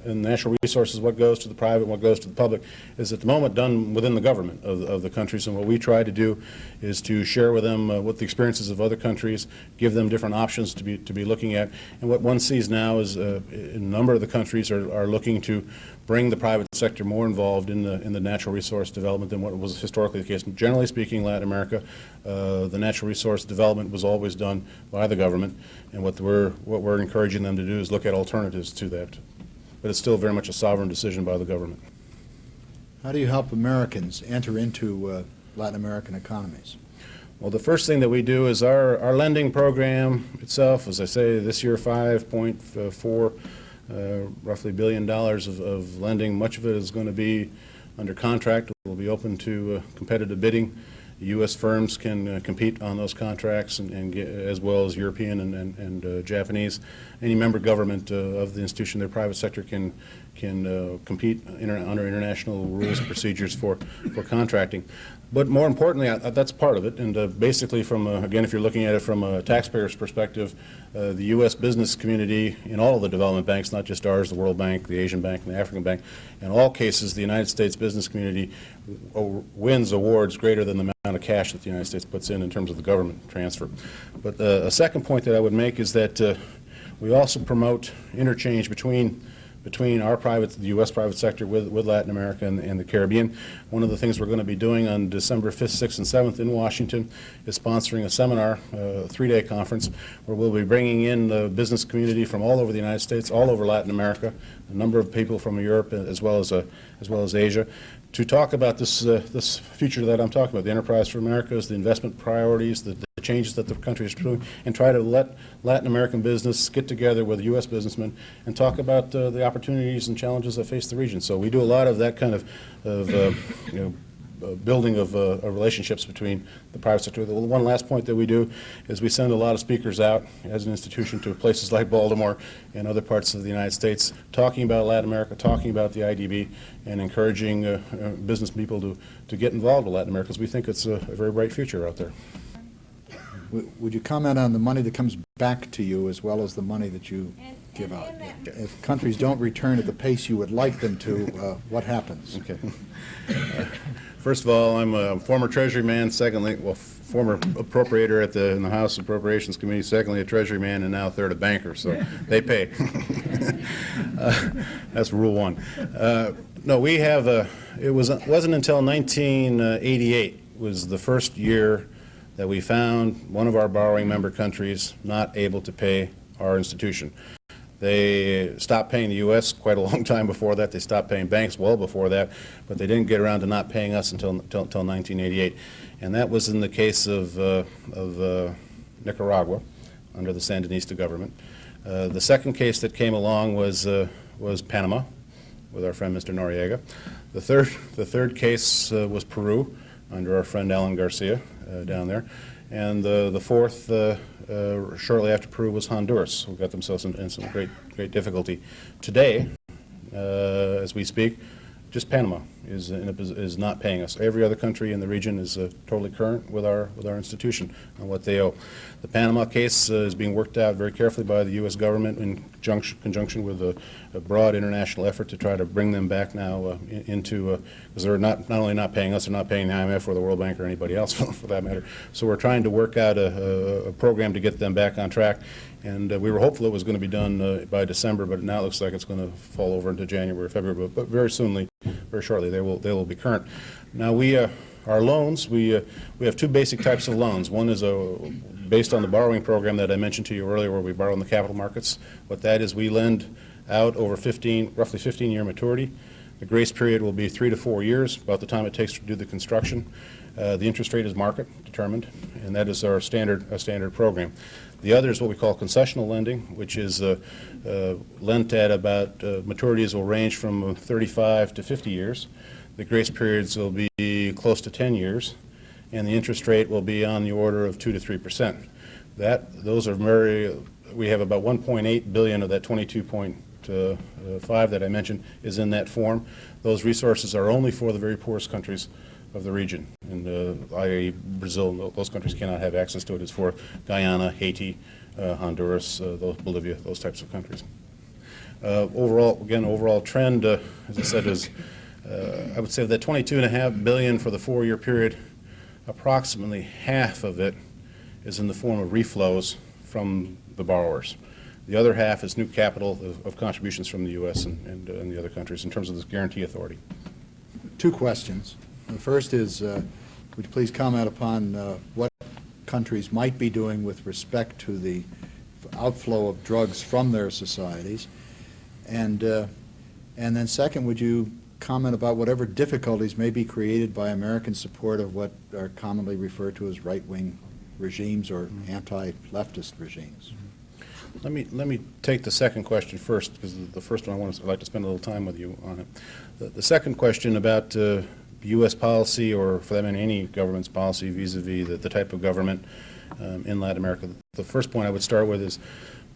in natural resources, what goes to the private and what goes to the public, is at the moment done within the government of the countries. And what we try to do is to share with them what the experiences of other countries, give them different options to be looking at. And what one sees now is a number of the countries are looking to bring the private sector more involved in the natural resource development than what was historically the case. And generally speaking, Latin America, the natural resource development was always done by the government, and what we're encouraging them to do is look at alternatives to that. But it's still very much a sovereign decision by the government. How do you help Americans enter into Latin American economies? Well, the first thing that we do is our lending program itself, as I say, this year $5.4 roughly $1 billion of lending. Much of it is going to be under contract. It will be open to competitive bidding. U.S. firms can compete on those contracts, and as well as European and Japanese. Any member government of the institution, their private sector can compete under international rules and procedures for contracting. But more importantly, that's part of it. And basically, from again, if you're looking at it from a taxpayer's perspective, the U.S. business community in all of the development banks, not just ours, the World Bank, the Asian Bank, and the African Bank, in all cases, the United States business community wins awards greater than the amount of cash that the United States puts in terms of the government transfer. But a second point that I would make is that we also promote interchange between the U.S. private sector with Latin America and the Caribbean. One of the things we're going to be doing on December 5th, 6th, and 7th in Washington is sponsoring a seminar, a 3-day conference, where we'll be bringing in the business community from all over the United States, all over Latin America, a number of people from Europe as well as Asia, to talk about this future that I'm talking about, the Enterprise for Americas, the investment priorities, the changes that the country is doing, and try to let Latin American business get together with U.S. businessmen and talk about the opportunities and challenges that face the region. So we do a lot of that kind of building of relationships between the private sector. The one last point that we do is we send a lot of speakers out as an institution to places like Baltimore and other parts of the United States, talking about Latin America, talking about the IDB, and encouraging business people to get involved with Latin America, because we think it's a very bright future out there. Would you comment on the money that comes back to you as well as the money that you give out? If countries don't return at the pace you would like them to, what happens? Okay. First of all, I'm a former Treasury man. Secondly, well, former appropriator in the House Appropriations Committee. Secondly, a Treasury man, and now third, a banker. So they pay. That's rule one. No, we have. It wasn't until 1988 was the first year that we found one of our borrowing member countries not able to pay our institution. They stopped paying the U.S. quite a long time before that. They stopped paying banks well before that, but they didn't get around to not paying us until 1988. And that was in the case of Nicaragua under the Sandinista government. The second case that came along was Panama with our friend Mr. Noriega. The third case was Peru under our friend Alan Garcia down there. And the fourth, shortly after Peru, was Honduras, who got themselves in some great difficulty. Today, as we speak, just Panama is not paying us. Every other country in the region is totally current with our institution on what they owe. The Panama case is being worked out very carefully by the U.S. government in conjunction with a broad international effort to try to bring them back now into, because they're not only not paying us, they're not paying the IMF or the World Bank or anybody else for that matter. So we're trying to work out a program to get them back on track. And we were hopeful it was going to be done by December, but now it looks like it's going to fall over into January or February. But very shortly, they will be current. Now our loans, we have two basic types of loans. One is based on the borrowing program that I mentioned to you earlier, where we borrow in the capital markets. What that is, we lend out over roughly 15-year maturity. The grace period will be 3 to 4 years, about the time it takes to do the construction. The interest rate is market determined, and that is our standard program. The other is what we call concessional lending, which is lent at about maturities will range from 35 to 50 years. The grace periods will be close to 10 years, and the interest rate will be on the order of 2 to 3%. Those are we have about 1.8 billion of that 22.5 that I mentioned is in that form. Those resources are only for the very poorest countries of the region, and i.e. Brazil. Those countries cannot have access to it. It's for Guyana, Haiti, Honduras, Bolivia, those types of countries. Overall trend, as I said, is I would say that 22.5 billion for the 4-year period, approximately half of it is in the form of reflows from the borrowers. The other half is new capital of contributions from the U.S. and the other countries in terms of this guarantee authority. Two questions. The first is, would you please comment upon what countries might be doing with respect to the outflow of drugs from their societies? And then second, would you comment about whatever difficulties may be created by American support of what are commonly referred to as right-wing regimes or anti-leftist regimes? Let me take the second question first, because the first one I'd like to spend a little time with you on it. The second question about U.S. policy, or for that matter any government's policy vis-a-vis the type of government in Latin America. The first point I would start with is,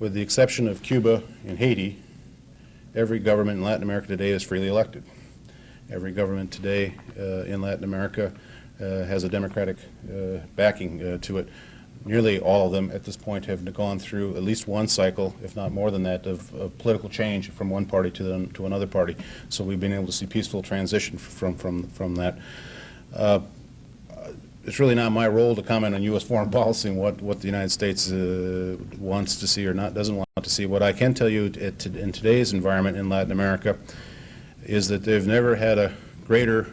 with the exception of Cuba and Haiti, every government in Latin America today is freely elected. Every government today in Latin America has a democratic backing to it. Nearly all of them at this point have gone through at least one cycle, if not more than that, of political change from one party to another party. So we've been able to see peaceful transition from that. It's really not my role to comment on U.S. foreign policy and what the United States wants to see or doesn't want to see. What I can tell you in today's environment in Latin America is that they've never had a greater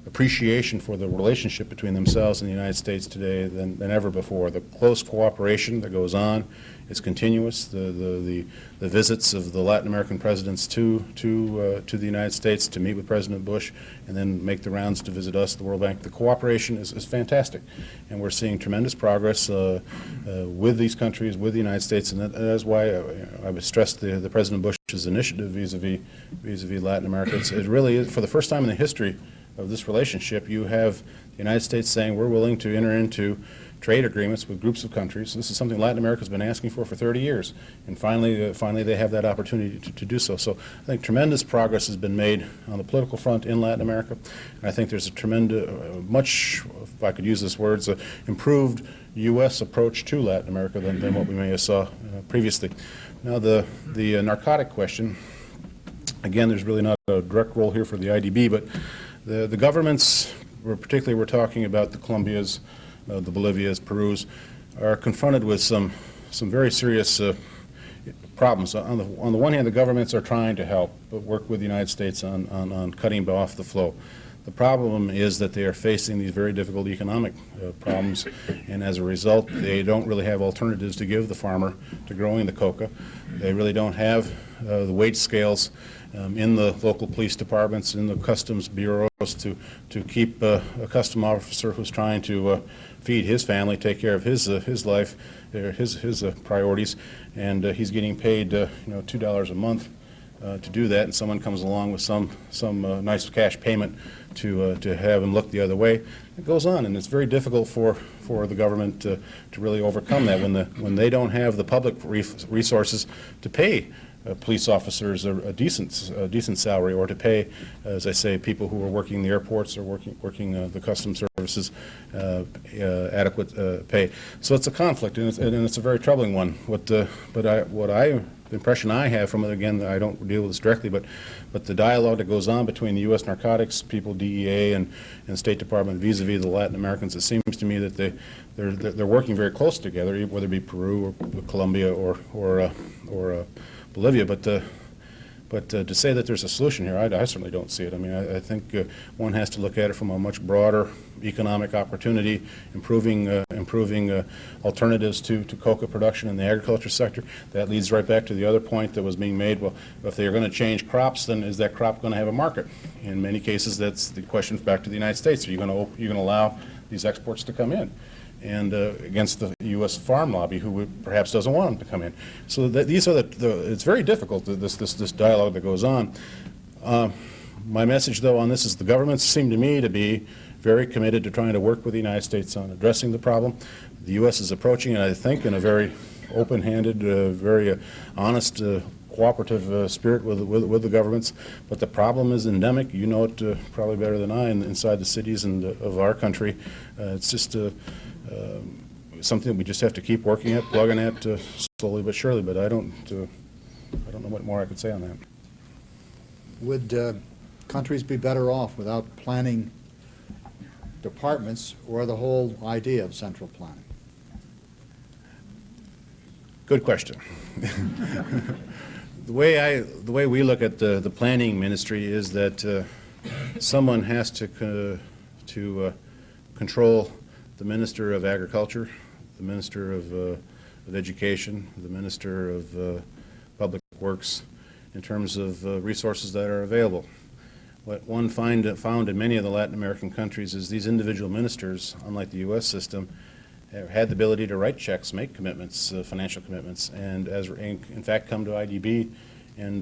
appreciation for the relationship between themselves and the United States today than ever before. The close cooperation that goes on is continuous. The visits of the Latin American presidents to the United States to meet with President Bush and then make the rounds to visit us, the World Bank, the cooperation is fantastic. And we're seeing tremendous progress with these countries, with the United States, and that's why I would stress the President Bush's initiative vis-a-vis Latin America. It really is, for the first time in the history of this relationship, you have the United States saying we're willing to enter into trade agreements with groups of countries. This is something Latin America has been asking for 30 years, and finally they have that opportunity to do so. So I think tremendous progress has been made on the political front in Latin America, and I think there's a tremendous, much, if I could use this words, improved U.S. approach to Latin America than what we may have saw previously. Now the narcotic question, again, there's really not a direct role here for the IDB, but the governments, particularly we're talking about the Colombias, the Bolivias, Perus, are confronted with some very serious problems. On the one hand, the governments are trying to help, but work with the United States on cutting off the flow. The problem is that they are facing these very difficult economic problems, and as a result, they don't really have alternatives to give the farmer to growing the coca. They really don't have the wage scales in the local police departments, in the customs bureaus to keep a custom officer who's trying to feed his family, take care of his life, his priorities, and he's getting paid $2 a month to do that, and someone comes along with some nice cash payment to have him look the other way. It goes on, and it's very difficult for the government to really overcome that when they don't have the public resources to pay police officers a decent salary, or to pay, as I say, people who are working the airports or working the customs services adequate pay. So it's a conflict, and it's a very troubling one. The impression I have from it, again, I don't deal with this directly, but the dialogue that goes on between the U.S. narcotics people, DEA, and State Department vis-a-vis the Latin Americans, it seems to me that they're working very close together, whether it be Peru or Colombia or Bolivia, but to say that there's a solution here, I certainly don't see it. I mean, I think one has to look at it from a much broader economic opportunity, improving alternatives to coca production in the agriculture sector. That leads right back to the other point that was being made. Well, if they are going to change crops, then is that crop going to have a market? In many cases, that's the question back to the United States. Are you going to allow these exports to come in? And against the U.S. farm lobby, who perhaps doesn't want them to come in. So these are it's very difficult, this dialogue that goes on. My message, though, on this is the governments seem to me to be very committed to trying to work with the United States on addressing the problem. The U.S. is approaching it, I think, in a very open-handed, very honest, cooperative spirit with the governments. But the problem is endemic. You know it probably better than I, inside the cities of our country. It's just something that we just have to keep working at, plugging at slowly but surely. But I don't know what more I could say on that. Would countries be better off without planning departments or the whole idea of central planning? Good question. The way we look at the planning ministry is that someone has to control the Minister of Agriculture, the Minister of Education, the Minister of Public Works, in terms of resources that are available. What one found in many of the Latin American countries is these individual ministers, unlike the U.S. system, have had the ability to write checks, make commitments, financial commitments, and in fact come to IDB and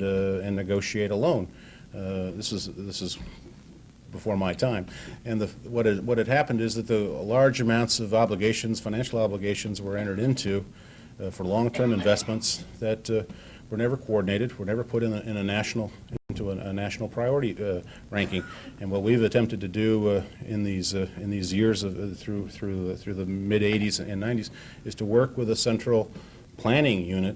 negotiate a loan. This is before my time, and what had happened is that the large amounts of obligations, financial obligations, were entered into for long-term investments that were never coordinated, were never put into a national priority ranking. And what we've attempted to do in these years through the mid 80s and 90s is to work with a central planning unit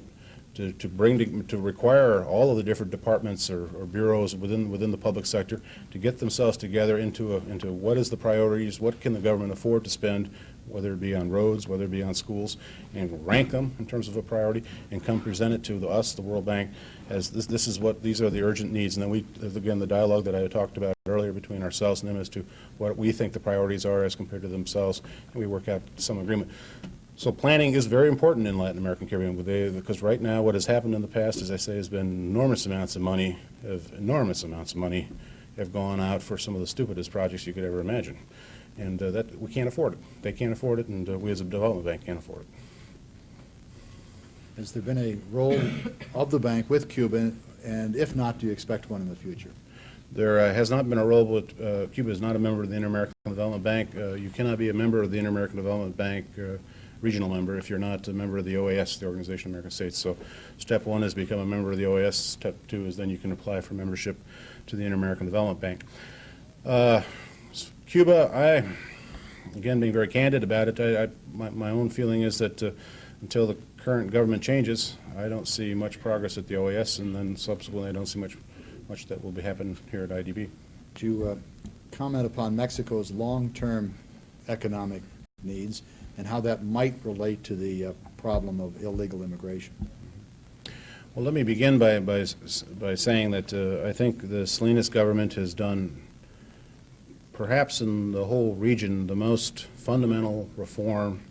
to require all of the different departments or bureaus within the public sector to get themselves together into what is the priorities, what can the government afford to spend, whether it be on roads, whether it be on schools, and rank them in terms of a priority, and come present it to us, the World Bank, as these are the urgent needs. And then again, the dialogue that I talked about earlier between ourselves and them as to what we think the priorities are as compared to themselves, and we work out some agreement. So planning is very important in Latin American Caribbean, because right now what has happened in the past, as I say, has been enormous amounts of money have gone out for some of the stupidest projects you could ever imagine. And that we can't afford it. They can't afford it, and we as a development bank can't afford it. Has there been a role of the bank with Cuba, and if not, do you expect one in the future? There has not been a role, but Cuba is not a member of the Inter-American Development Bank. You cannot be a member of the Inter-American Development Bank, regional member, if you're not a member of the OAS, the Organization of American States. So step one is become a member of the OAS. Step two is then you can apply for membership to the Inter-American Development Bank. Cuba, again, being very candid about it, my own feeling is that until the current government changes, I don't see much progress at the OAS, and then subsequently I don't see much that will be happening here at IDB. Would you comment upon Mexico's long-term economic needs and how that might relate to the problem of illegal immigration? Well, let me begin by saying that I think the Salinas government has done, perhaps in the whole region, the most fundamental reform,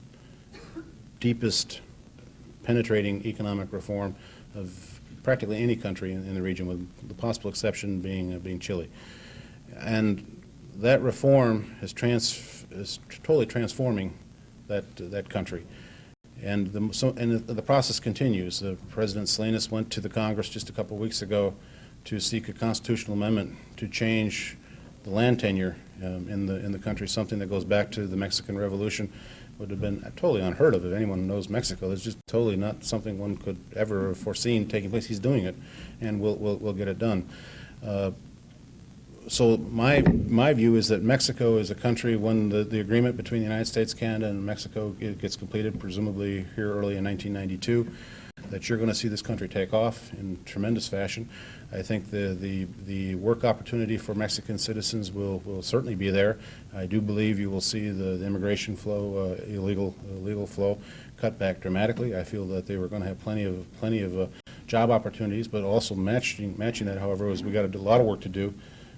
deepest penetrating economic reform of practically any country in the region, with the possible exception being Chile. And that reform is totally transforming that country. And the process continues. President Salinas went to the Congress just a couple of weeks ago to seek a constitutional amendment to change the land tenure in the country, something that goes back to the Mexican Revolution. Would have been totally unheard of if anyone knows Mexico. It's just totally not something one could ever have foreseen taking place. He's doing it, and we'll get it done. So my view is that Mexico is a country, when the agreement between the United States, Canada, and Mexico gets completed, presumably here early in 1992, that you're going to see this country take off in tremendous fashion. I think the work opportunity for Mexican citizens will certainly be there. I do believe you will see the immigration flow, illegal flow, cut back dramatically. I feel that they were going to have plenty of job opportunities, but also matching that, however, is we got a lot of work to do.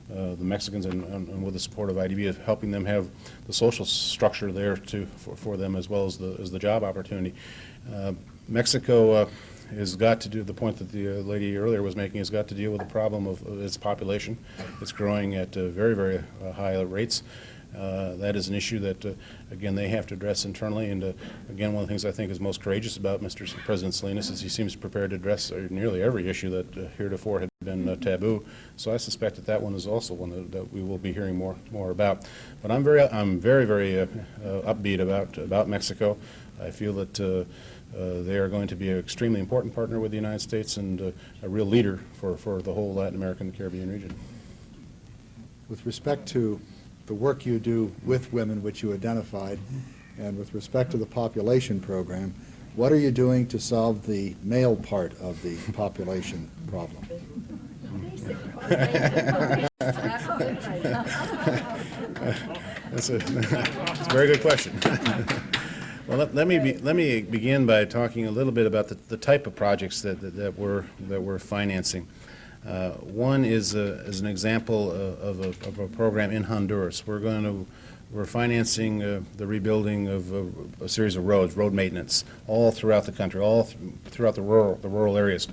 The Mexicans, and with the support of IDB, of helping them have the social structure there for them, as well as the job opportunity. Mexico has got to do, the point that the lady earlier was making, has got to deal with the problem of its population. It's growing at very, very high rates. That is an issue that, again, they have to address internally. And again, one of the things I think is most courageous about Mr. President Salinas is he seems prepared to address nearly every issue that heretofore had been taboo. So I suspect that one is also one that we will be hearing more about. But I'm very, very upbeat about Mexico. I feel that they are going to be an extremely important partner with the United States, and a real leader for the whole Latin American and Caribbean region. With respect to the work you do with women, which you identified, and with respect to the population program, what are you doing to solve the male part of the population problem? That's a very good question. Well, let me begin by talking a little bit about the type of projects that we're financing. One is an example of a program in Honduras. We're financing the rebuilding of a series of roads, road maintenance, all throughout the country, all throughout the rural areas.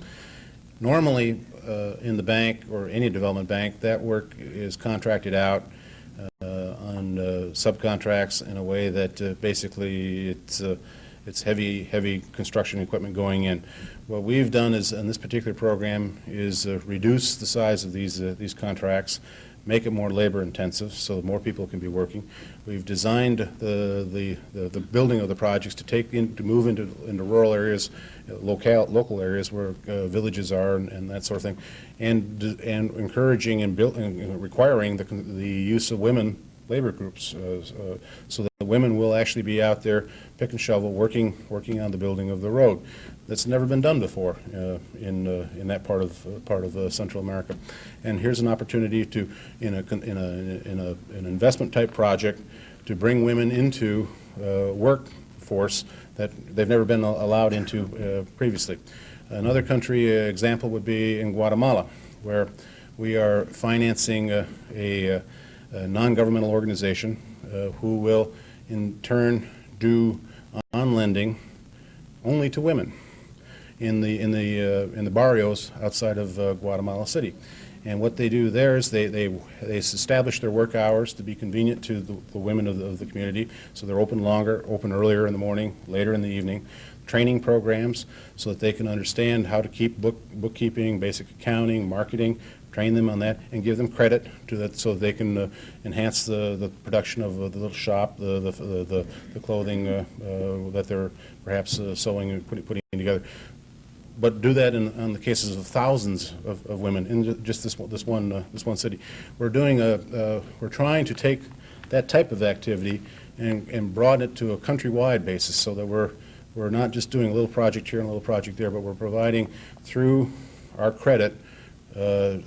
Normally, in the bank or any development bank, that work is contracted out on subcontracts in a way that basically it's heavy construction equipment going in. What we've done is, in this particular program, is reduce the size of these contracts, make it more labor intensive so that more people can be working. We've designed the building of the projects to move into rural areas, local areas where villages are and that sort of thing, and encouraging and requiring the use of women labor groups, so that the women will actually be out there, pick and shovel, working on the building of the road. That's never been done before in that part of Central America. And here's an opportunity to, in an investment type project, to bring women into workforce that they've never been allowed into previously. Another country example would be in Guatemala, where we are financing a non-governmental organization who will in turn do on-lending only to women in the barrios outside of Guatemala City. And what they do there is they establish their work hours to be convenient to the women of the community, so they're open longer, open earlier in the morning, later in the evening. Training programs so that they can understand how to keep bookkeeping, basic accounting, marketing, train them on that, and give them credit to that so they can enhance the production of the little shop, the clothing that they're perhaps sewing and putting together. But do that on the cases of thousands of women in just this one city. We're trying to take that type of activity and broaden it to a countrywide basis, so that we're not just doing a little project here and a little project there, but we're providing through our credit,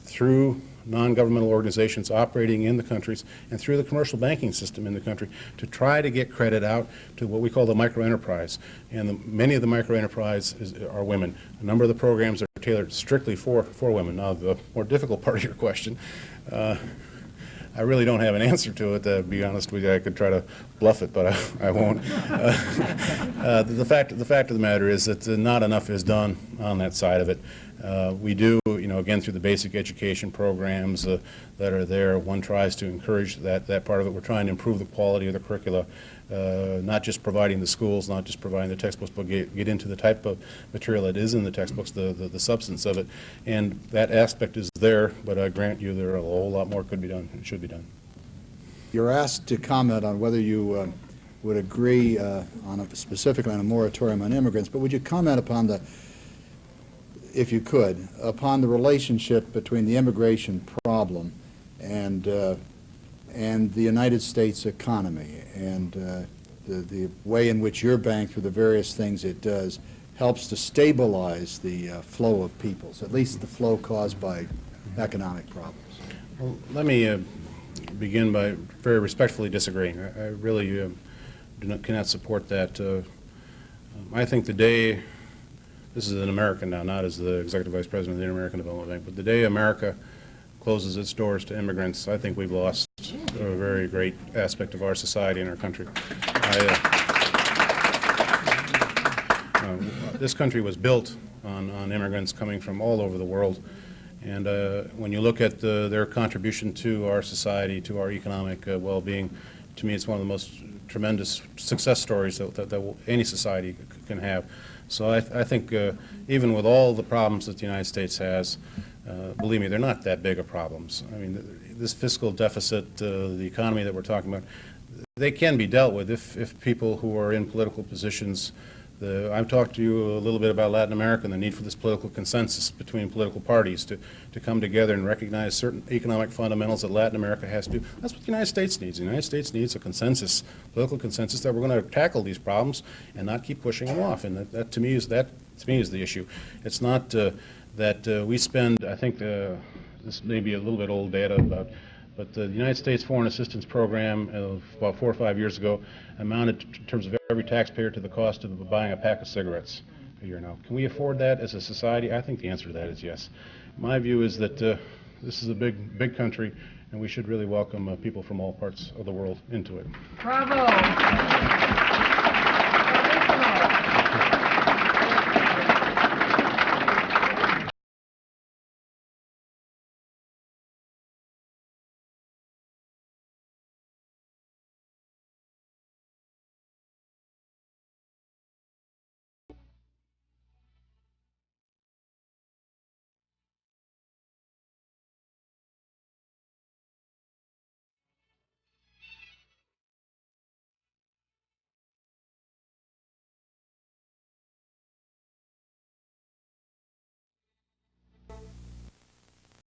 through non-governmental organizations operating in the countries, and through the commercial banking system in the country, to try to get credit out to what we call the microenterprise. And many of the microenterprise are women. A number of the programs are tailored strictly for women. Now, the more difficult part of your question, I really don't have an answer to it, to be honest with you. I could try to bluff it, but I won't. The fact of the matter is that not enough is done on that side of it. We do, again, through the basic education programs that are there, one tries to encourage that part of it. We're trying to improve the quality of the curricula, not just providing the schools, not just providing the textbooks, but get into the type of material that is in the textbooks, the substance of it. And that aspect is there, but I grant you there are a whole lot more could be done and should be done. You're asked to comment on whether you would agree specifically on a moratorium on immigrants, but would you comment upon if you could, upon the relationship between the immigration problem and the United States economy, and the way in which your bank, through the various things it does, helps to stabilize the flow of peoples, at least the flow caused by economic problems? Well, let me begin by very respectfully disagreeing. I really cannot support that. I think the day, this is an American now, not as the Executive Vice President of the Inter-American Development Bank, but the day America closes its doors to immigrants, I think we've lost a very great aspect of our society and our country. This country was built on immigrants coming from all over the world, and when you look at their contribution to our society, to our economic well-being, to me it's one of the most tremendous success stories that any society can have. So I think even with all the problems that the United States has, believe me, they're not that big of problems. I mean, this fiscal deficit, the economy that we're talking about, they can be dealt with if people who are in political positions. I've talked to you a little bit about Latin America and the need for this political consensus between political parties to come together and recognize certain economic fundamentals that Latin America has to do. That's what the United States needs. The United States needs a consensus, political consensus, that we're going to tackle these problems and not keep pushing them off. And that to me is the issue. It's not that we spend, I think this may be a little bit old data but the United States Foreign Assistance Program of about 4 or 5 years ago amounted, in terms of every taxpayer, to the cost of buying a pack of cigarettes a year now. Can we afford that as a society? I think the answer to that is yes. My view is that this is a big country, and we should really welcome people from all parts of the world into it. Bravo!